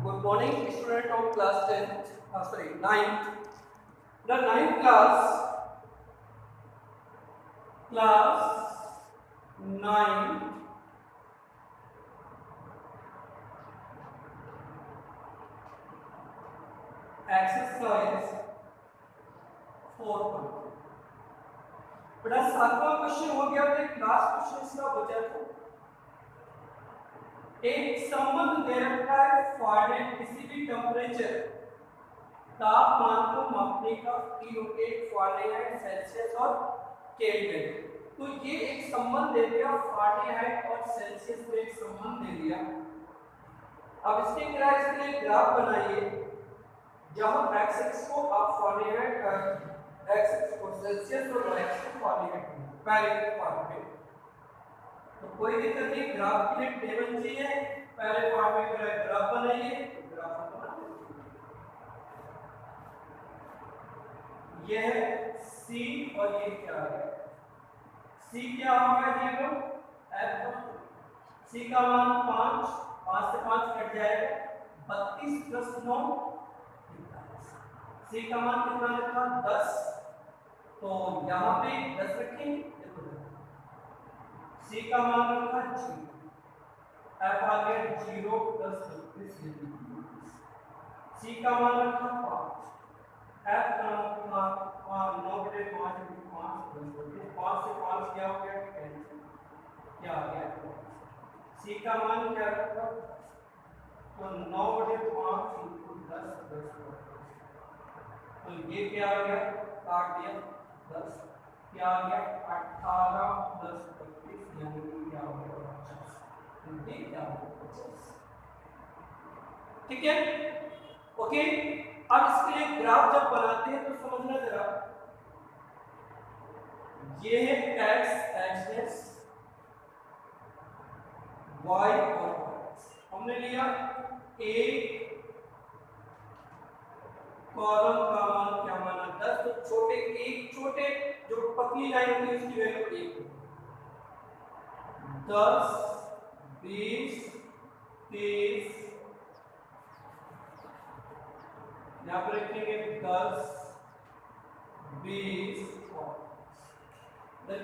Good morning, student of class 10th, sorry, 9th. The 9th class 9, exercise 4. बेटा 7वां question हो गया, तो एक लास्ट क्वेश्चन इसका बचा था। एक संबंध दे रखा है फारेनहाइट किसी भी टेम्परेचर तापमान को मापने का, की होती है फारेनहाइट, सेल्सियस और केल्विन। तो ये एक संबंध दे दिया, फारेनहाइट और सेल्सियस में एक संबंध दे दिया। अब इसके क्या, इसके लिए ग्राफ बनाइए जहां x एक्सिस को आप फारेनहाइट, x एक्सिस को सेल्सियस और y एक्सिस को फारेनहाइट पहले के पार्ट में। तो कोई दिक्कत नहीं, ग्राफ के लिए टेबल चाहिए, पहले पार्ट में ग्राफ बनाइए, ग्राफ बना ये है c और ये क्या है, c क्या होगा जीरो, f c का मान 5, 5 से 5 कट जाएगा, 32 प्लस 9 c का मान कितना लिखा 10, तो यहाँ पे 10 रखेंगे, c का मान रखा 0, f आ गया 0 प्लस 32, c का मान रखा 5, f का मान 9 बटे 5 इंटू 5 प्लस 5 से 5 क्या हो गया, कैंसिल, क्या आ गया, c का मान क्या रखा, तो 9 बटे 5 इंटू 10 प्लस, तो ये क्या आ गया, काट दिया 10, क्या आ गया 18 प्लस 25 यानी कि क्या हो गया 50, ये क्या हो गया 50। ठीक है, ओके। अब इसके लिए ग्राफ जब बनाते हैं तो समझना जरा, ये है x एक्सिस, y और हमने लिया एक कॉलम का मान क्या माना 10, तो छोटे एक छोटे जो पतली लाइन होती है उसकी वैल्यू 1, 10, 20, 30, यहाँ पर लिखेंगे 10, 20,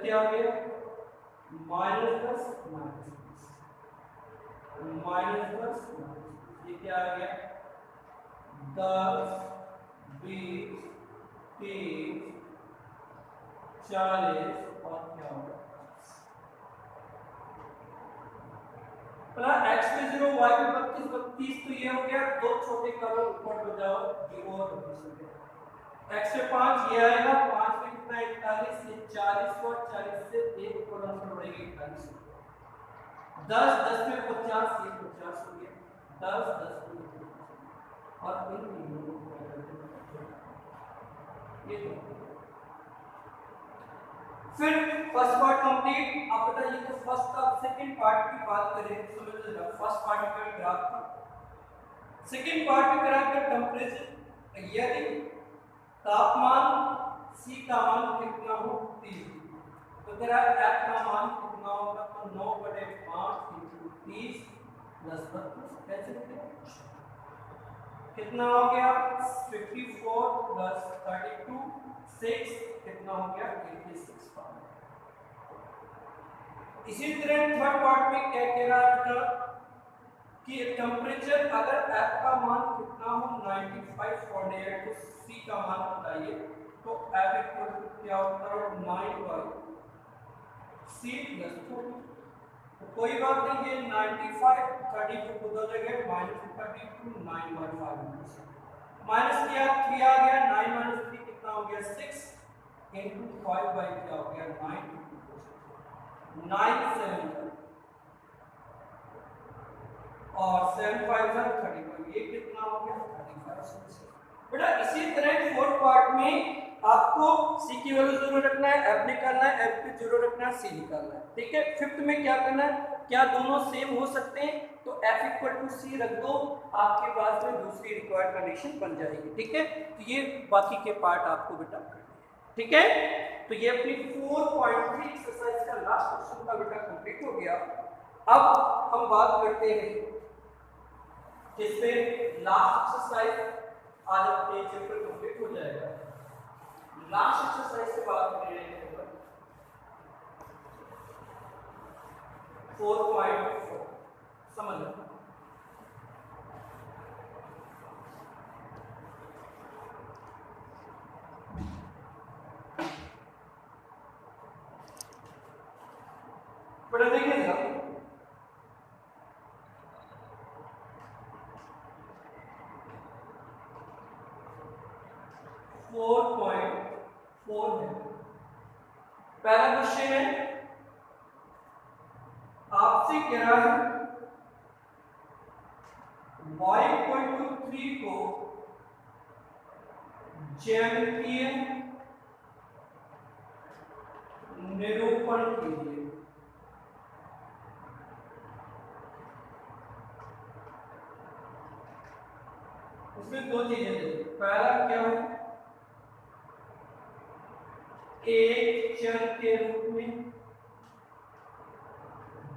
क्या आ गया -10 -10, ये क्या आ गया 10, 20, 30, 40 और क्या होगा x पे 0, y पे 32, 32, तो ये हो गया, दो छोटे कॉलम ऊपर बजाओ 0 और 32, x पे 5 ये आएगा, 5 पे कितना 41, ये 40 और 40 से एक कॉलम पर बढ़ेगी 41, 10, 10 में 50, ये 50 हो गया, 10, 10 और ये फिर फर्स्ट पार्ट कंप्लीट। अब बताइए तो फर्स्ट का सेकंड पार्ट की बात करें, समझ लीजिए फर्स्ट पार्ट का ग्राफ था, सेकंड पार्ट में ग्राफ का टेंपरेचर, यदि तापमान c का मान कितना हो 30, तो तेरा f का मान कितना होगा, तो 9 बटे 5 इंटू 30 प्लस 32, कैसे कितना हो गया 54 प्लस 32, 6 कितना हो गया 86। इसी तरह थर्ड पार्ट में क्या कह रहा था कि टेम्परेचर अगर f का मान कितना हो 95 फारेनहाइट, तो c का मान बताइए, तो f इक्वल टू क्या होता है 9 c प्लस 4, तो कोई बात नहीं, ये 95 32 को दो जगह -32 9/5 माइनस किया 3 आ गया, 9 - 3 कितना हो गया 6 इंटू 5 बाई क्या हो गया 9 7 और 7 5 35, ये कितना हो गया 35। बेटा इसी तरह फोर्थ पार्ट में आपको c की वैल्यू 0 रखना है, f निकालना है, f पे 0 रखना है, c निकालना है, ठीक है। फिफ्थ में क्या करना है, क्या दोनों सेम हो सकते हैं, तो f इक्वल टू c रख दो, आपके पास में दूसरी रिक्वायर्ड कंडीशन बन जाएगी, ठीक है। तो ये बाकी के पार्ट आपको बेटा करने हैं, ठीक है। तो ये अपनी 4.3 एक्सरसाइज का लास्ट क्वेश्चन का बेटा कंप्लीट हो गया। अब हम बात करते हैं जिससे लास्ट एक्सरसाइज आज अपने चैप्टर कंप्लीट हो जाएगा। लास्ट एक्सरसाइज से बात करेंगे 4.4 समझ लो। बड़ा देखिए जरा 4.4 है। पहला क्वेश्चन है, आपसे कह रहा है y=3 को ज्यामितीय निरूपण कीजिए। उसमें दो चीजें हैं। पहला क्या है, एक चर के रूप में,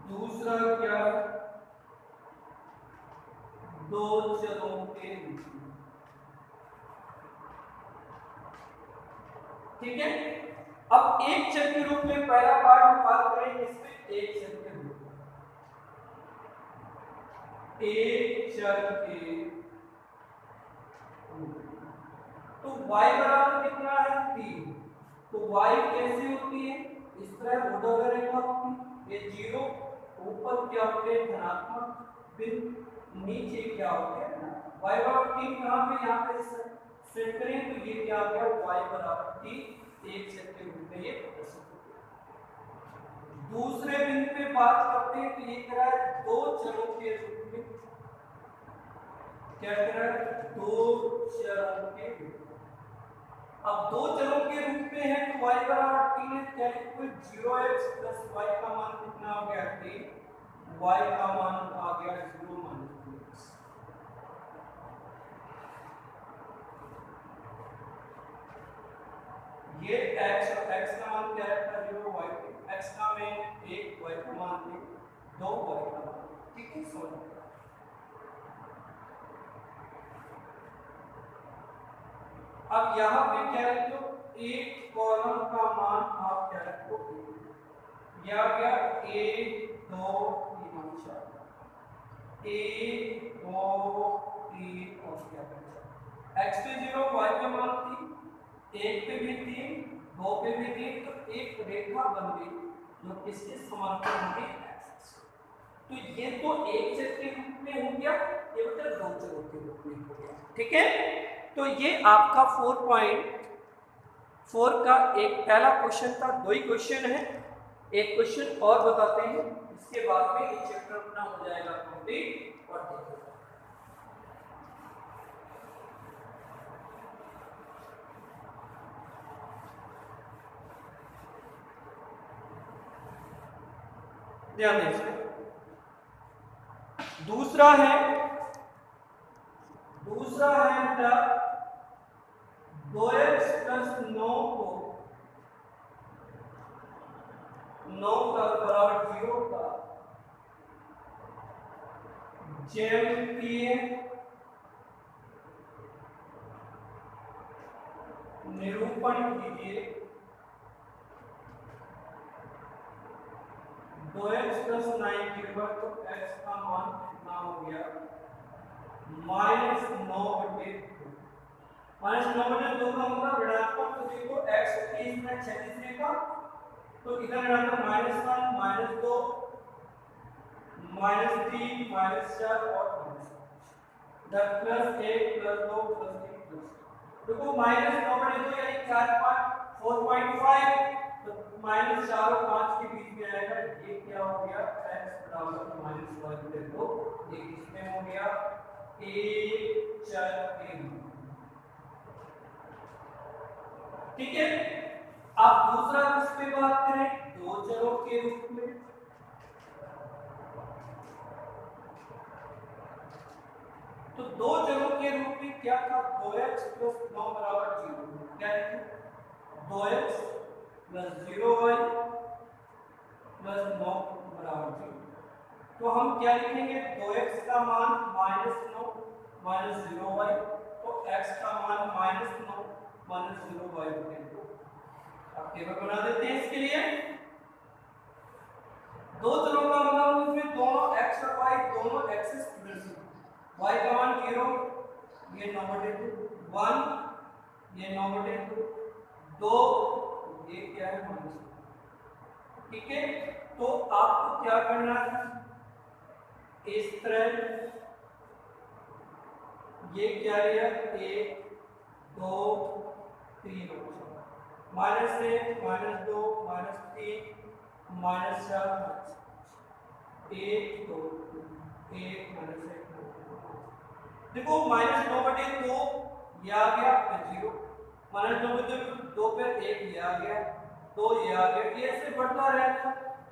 दूसरा क्या है, दो चरों के रूप में। ठीक है, अब एक चर के रूप में पहला पार्ट हम बात करेंगे इसमें, एक चर के रूप में, एक चर के, तो y बराबर कितना है 3, तो y कैसे होती है, इस तरह ऊर्ध्वाधर रेखा होती है, ये 0 ऊपर क्या होते हैं धनात्मक, फिर नीचे क्या होते हैं y बराबर 3 कहां पे, यहां पे सेट करें तो ये क्या आ गया y बराबर 3 एक चर के रूप में ये प्रदर्शित होता है। दूसरे बिंदु पे बात करते हैं तो ये कह रहा है दो चरों के रूप में, क्या कह रहा है, दो चरों के रूप में। अब दो चरों के रूप में है तो y बराबर 3 है, क्या लिखोगे 0x प्लस y का मान कितना हो गया 3, y का मान आ गया 0 माइनस 2x। ये x और x का मान क्या रहता है 0, y x का मान 1, y का मान 2, y का मान, ठीक है समझ। अब यहाँ पे क्या रखो, एक कॉलम का मान आप क्या रखो, या क्या 1 2 3 4, 1 2 3 और क्या x पे 0, y पे मान 3, 1 पे भी 3, 2 पे भी 3, तो एक रेखा बन गई जो किसके समांतर होगी एक्सिस। तो ये तो एक चर के रूप में हो गया, ये मतलब दो चरों के रूप में हो गया। ठीक है, तो ये आपका 4.4 का एक पहला क्वेश्चन था। दो ही क्वेश्चन है, एक क्वेश्चन और बताते हैं, इसके बाद में ये चैप्टर अपना हो जाएगा कंप्लीट। और ध्यान दीजिए, दूसरा है बेटा 2x प्लस 9 को 9 का बराबर 0 का ज्यामितीय निरूपण कीजिए। 2x प्लस 9 के बाद तो x का मान कितना हो गया -9/2। -9/2 का मतलब ऋणात्मक, तो देखो x होती है इसमें 36 रेखा, तो इधर ऋणात्मक -1 -2 -3 -4 और इधर +1 +2 +3 देखो -9/2 यानी 4 5 4.5, तो -4 और 5 के बीच में आएगा, ये क्या हो गया x बराबर -1/2, ये किसमें हो गया एक चर के रूप। ठीक है, अब दूसरा किस पे बात करें, दो चरों के रूप में। तो दो चरों के रूप में क्या था 2x प्लस 9 बराबर 0, क्या लिखें 2x प्लस 0y प्लस 9 बराबर 0। तो हम क्या लिखेंगे 2x का मान -9 माइनस 0y, तो x का मान माइनस 9 माइनस 0y बटे 2। अब टेबल बना देते हैं इसके लिए। दो चरों का मतलब उसमें दोनों x और y दोनों एक्सिस स्टूडेंट्स हैं। y का मान 0, ये 9 बटे 2, 1 ये 9 बटे 2, 2 ये क्या है माइनस। ठीक है, तो आपको क्या करना है, इस तरह ये क्या है 1 2 3 minus 1 minus 2 minus 3 minus 4 1 2 1 minus 1 2। देखो माइनस 9 बटे 2 ये आ गया, फिर 0 माइनस 9 बटे 2 पे 1 ये आ गया, 2 ये आ गया, ये ऐसे बढ़ता रहेगा।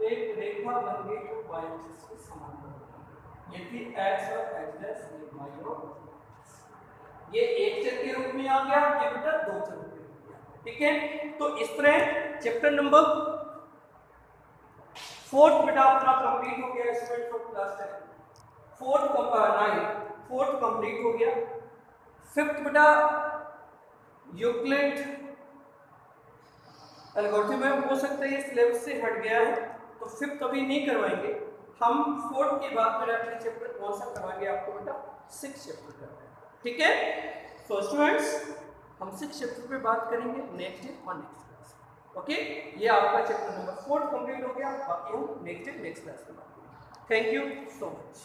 एक रेखा बन गई जो y एक्सिस के समांतर होगी। ये थी x और x डैश, ये y और ये एक चर के रूप में आ गया, ये बेटा दो चर के रूप में आ गया। ठीक है, तो इस तरह चैप्टर नंबर 4 बेटा अपना कंप्लीट हो गया। Students of class 10 fourth complete हो गया। फिफ्थ बेटा यूक्लिड एल्गोरिथम में हो सकता है ये सिलेबस से हट गया है, तो फिफ्थ अभी नहीं करवाएंगे हम। फोर्थ के बाद में अगले चैप्टर कौन सा करवाएंगे आपको बेटा, 6 चैप्टर करवाएंगे। ठीक है, सो स्टूडेंट्स हम 6 चैप्टर पे बात करेंगे नेक्स्ट डे और नेक्स्ट क्लास। ओके, ये आपका चैप्टर नंबर 4 कंप्लीट हो गया, बाकी हम नेक्स्ट क्लास में बात करेंगे। Thank you so much.